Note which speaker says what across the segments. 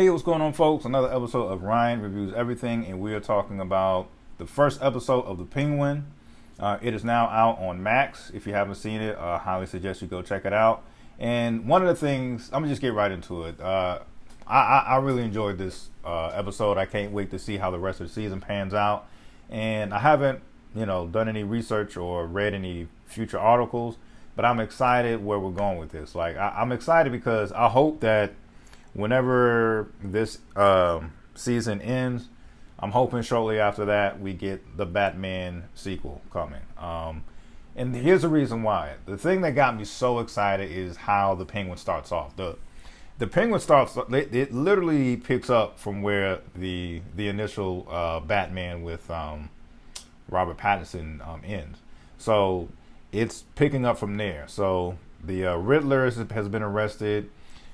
Speaker 1: Hey, what's going on, folks? Another episode of Ryan Reviews Everything, and we are talking about the first episode of The Penguin. It is now out on Max. If you haven't seen it, I highly suggest you go check it out. And one of the things, I'm gonna just get right into it. I really enjoyed this episode. I can't wait to see how the rest of the season pans out. And I haven't, done any research or read any future articles, but I'm excited where we're going with this. Like, I'm excited because I hope that whenever this season ends, I'm hoping shortly after that we get the Batman sequel coming. And here's the reason why. The thing that got me so excited is how the Penguin starts off. The Penguin starts, it literally picks up from where the initial Batman with Robert Pattinson ends. So it's picking up from there. So the Riddler has been arrested.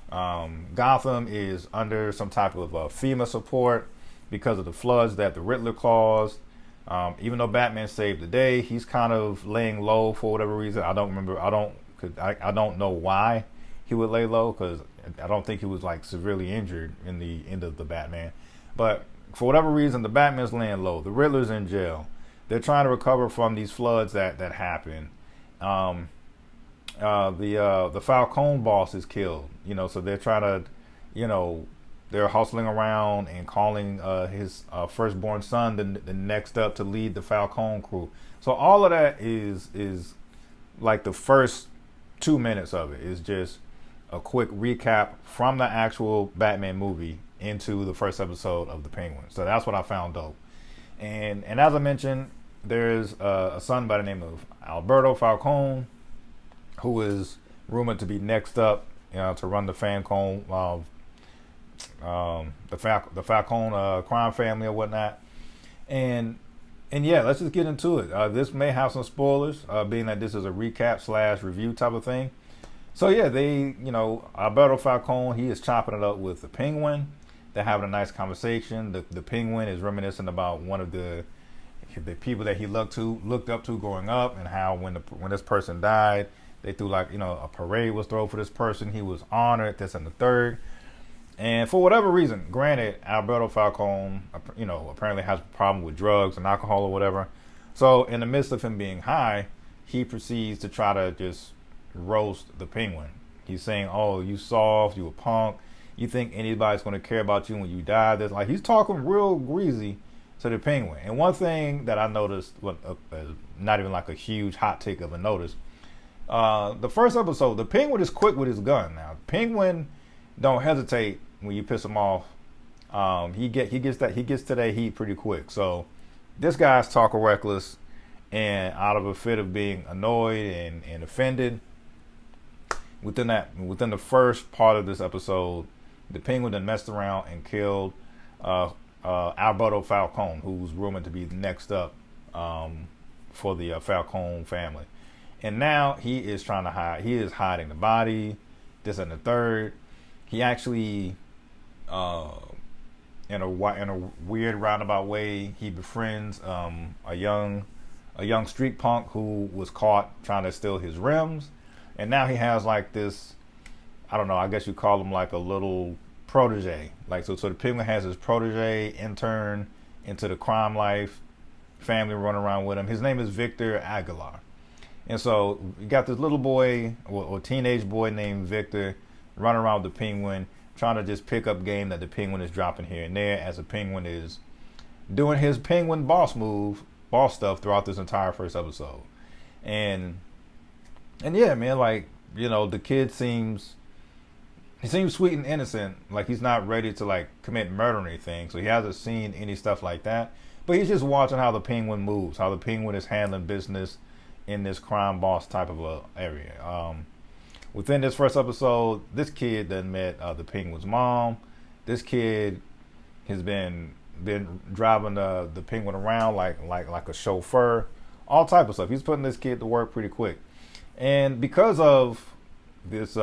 Speaker 1: Gotham is under some type of FEMA support because of the floods that the Riddler caused. Even though Batman saved the day, he's kind of laying low for whatever reason. I don't remember. I don't know why he would lay low, because I don't think he was like severely injured in the end of the Batman. But for whatever reason, the Batman's laying low. The Riddler's in jail. They're trying to recover from these floods that happened. The Falcone boss is killed, so they're trying to, they're hustling around and calling his firstborn son the next up to lead the Falcone crew. So all of that is like the first 2 minutes of it is just a quick recap from the actual Batman movie into the first episode of The Penguin. So that's what I found dope. And as I mentioned, there's a son by the name of Alberto Falcone, who is rumored to be next up, to run the Falcone, the Falcone crime family or whatnot. And yeah, let's just get into it. This may have some spoilers, being that this is a recap / review type of thing. So yeah, Alberto Falcone, he is chopping it up with the Penguin. They're having a nice conversation. The Penguin is reminiscing about one of the people that he looked up to growing up, and how when this person died, they threw a parade was thrown for this person. He was honored, this and the third. And for whatever reason, granted, Alberto Falcone, apparently has a problem with drugs and alcohol or whatever. So in the midst of him being high, he proceeds to try to just roast the Penguin. He's saying, "Oh, you soft, you a punk. You think anybody's going to care about you when you die?" He's talking real greasy to the Penguin. And one thing that I noticed, not even like a huge hot take of a notice, the first episode, the Penguin is quick with his gun. Now, Penguin don't hesitate when you piss him off. He gets to that heat pretty quick. So this guy's talking reckless, and out of a fit of being annoyed and offended. Within the first part of this episode, the Penguin then messed around and killed Alberto Falcone, who's rumored to be next up for the Falcone family. And now he is trying to hide. He is hiding the body, this and the third. He actually, in a weird roundabout way, he befriends a young street punk who was caught trying to steal his rims, and now he has like this, I don't know, I guess you call him like a little protege. So the Penguin has his protege intern into the crime life family running around with him. His name is Victor Aguilar. And so you got this little boy or teenage boy named Victor running around with the Penguin, trying to just pick up game that the Penguin is dropping here and there, as the Penguin is doing his Penguin boss stuff throughout this entire first episode. And yeah, man, the kid seems sweet and innocent. Like, he's not ready to commit murder or anything, so he hasn't seen any stuff like that. But he's just watching how the Penguin moves, how the Penguin is handling business in this crime boss type of a area. Within this first episode, this kid then met the Penguin's mom. This kid has been driving the Penguin around like a chauffeur, all type of stuff. He's putting this kid to work pretty quick. And because of this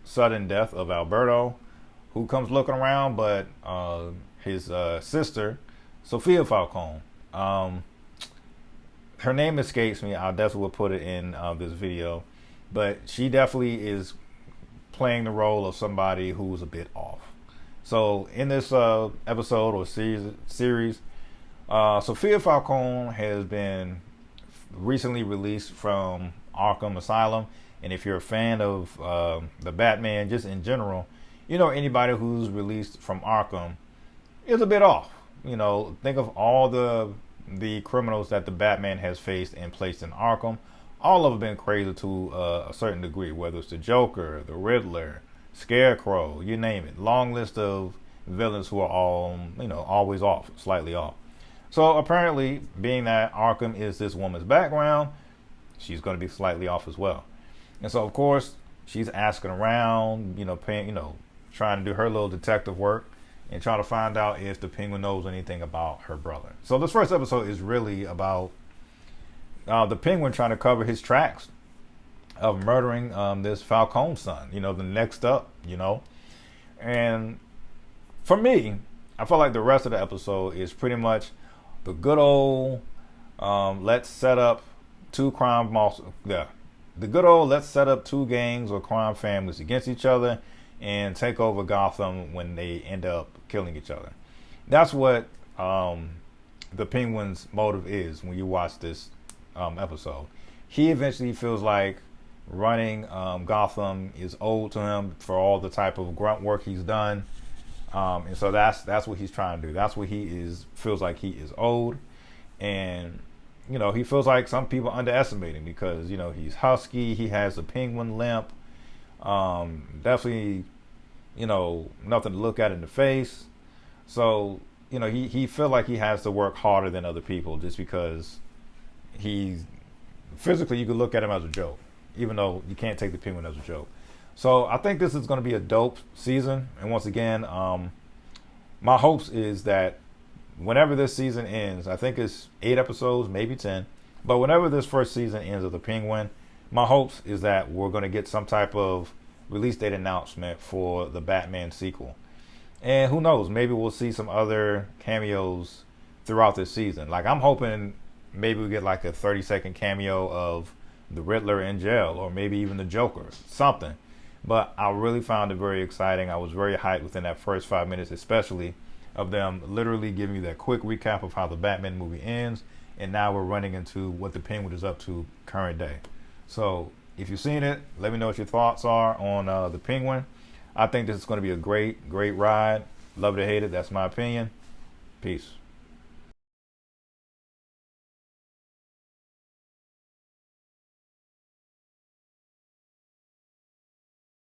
Speaker 1: sudden death of Alberto, who comes looking around, but his sister, Sophia Falcone, her name escapes me. I definitely will put it in this video. But she definitely is playing the role of somebody who's a bit off. So in this episode or series, Sophia Falcone has been recently released from Arkham Asylum. And if you're a fan of the Batman, just in general, you know, anybody who's released from Arkham is a bit off. You know, think of all the criminals that the Batman has faced and placed in Arkham. All of them have been crazy to a certain degree, whether it's the Joker, the Riddler, Scarecrow, you name it. Long list of villains who are all, you know, always off, slightly off. So apparently, being that Arkham is this woman's background, she's going to be slightly off as well. And so, of course, she's asking around, you know, trying to do her little detective work and trying to find out if the Penguin knows anything about her brother. So this first episode is really about the Penguin trying to cover his tracks of murdering this Falcone son, you know, the next up, you know. And for me, I feel like the rest of the episode is pretty much the good old let's set up two let's set up two gangs or crime families against each other and take over Gotham when they end up killing each other. That's what the Penguin's motive is when you watch this episode. He eventually feels like running Gotham is owed to him for all the type of grunt work he's done. And so that's what he's trying to do. That's what feels like he is owed. And, you know, he feels like some people underestimate him because, you know, he's husky. He has a penguin limp. Definitely, you know, nothing to look at in the face. So, you know, he feel like he has to work harder than other people just because he's physically, you could look at him as a joke, even though you can't take the Penguin as a joke. So I think this is going to be a dope season. And once again, my hopes is that whenever this season ends, I think it's 8 episodes, maybe 10, but whenever this first season ends of the Penguin, my hopes is that we're going to get some type of release date announcement for the Batman sequel. And who knows, maybe we'll see some other cameos throughout this season. Like, I'm hoping maybe we get like a 30-second cameo of the Riddler in jail, or maybe even the Joker, something. But I really found it very exciting. I was very hyped within that first 5 minutes, especially of them literally giving you that quick recap of how the Batman movie ends. And now we're running into what the Penguin is up to current day. So if you've seen it, let me know what your thoughts are on the Penguin. I think this is going to be a great ride. Love it or hate it. That's my opinion. Peace.